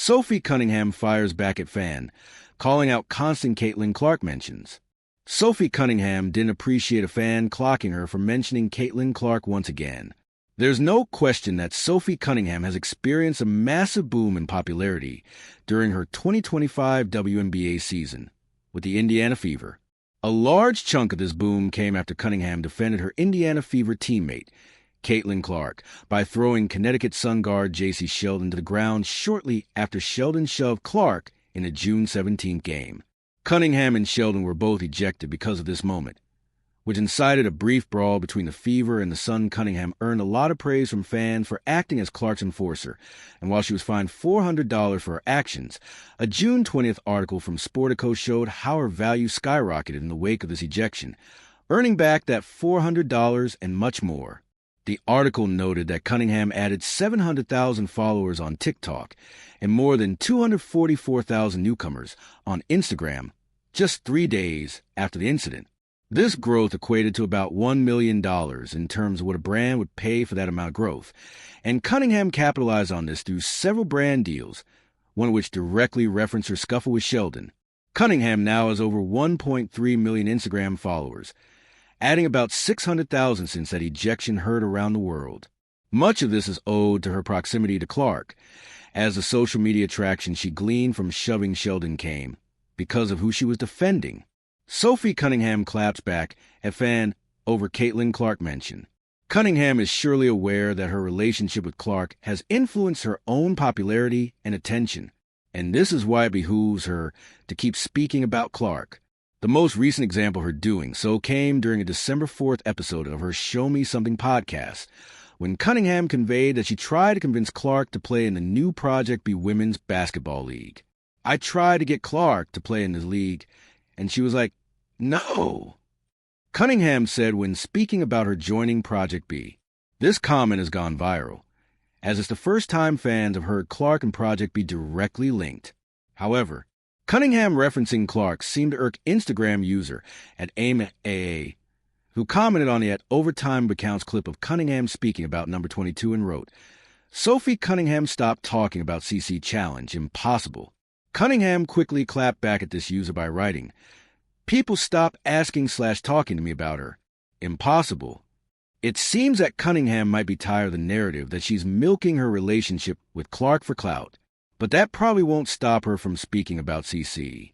Sophie Cunningham fires back at fan, calling out constant Caitlin Clark mentions. Sophie Cunningham didn't appreciate a fan clocking her for mentioning Caitlin Clark once again. There's no question that Sophie Cunningham has experienced a massive boom in popularity during her 2025 WNBA season with the Indiana Fever. A large chunk of this boom came after Cunningham defended her Indiana Fever teammate, Caitlin Clark, by throwing Connecticut Sun guard J.C. Sheldon to the ground shortly after Sheldon shoved Clark in a June 17th game. Cunningham and Sheldon were both ejected because of this moment, which incited a brief brawl between the Fever and the Sun. Cunningham earned a lot of praise from fans for acting as Clark's enforcer, and while she was fined $400 for her actions, a June 20th article from Sportico showed how her value skyrocketed in the wake of this ejection, earning back that $400 and much more. The article noted that Cunningham added 700,000 followers on TikTok and more than 244,000 newcomers on Instagram just 3 days after the incident. This growth equated to about $1 million in terms of what a brand would pay for that amount of growth, and Cunningham capitalized on this through several brand deals, one of which directly referenced her scuffle with Sheldon. Cunningham now has over 1.3 million Instagram followers, adding about 600,000 since that ejection heard around the world. Much of this is owed to her proximity to Clark, as the social media traction she gleaned from shoving Sheldon came because of who she was defending. Sophie Cunningham claps back at fan over Caitlin Clark mention. Cunningham is surely aware that her relationship with Clark has influenced her own popularity and attention, and this is why it behooves her to keep speaking about Clark. The most recent example of her doing so came during a December 4th episode of her Show Me Something podcast, when Cunningham conveyed that she tried to convince Clark to play in the new Project B Women's Basketball League. I tried to get Clark to play in this league, and she was like, no. Cunningham said when speaking about her joining Project B, this comment has gone viral, as it's the first time fans have heard Clark and Project B directly linked. However, Cunningham referencing Clark seemed to irk Instagram user at AimAA, who commented on the at Overtime accounts clip of Cunningham speaking about number 22 and wrote, Sophie Cunningham stopped talking about CC Challenge, impossible. Cunningham quickly clapped back at this user by writing, people stop asking/talking to me about her. Impossible. It seems that Cunningham might be tired of the narrative that she's milking her relationship with Clark for clout, but that probably won't stop her from speaking about CC.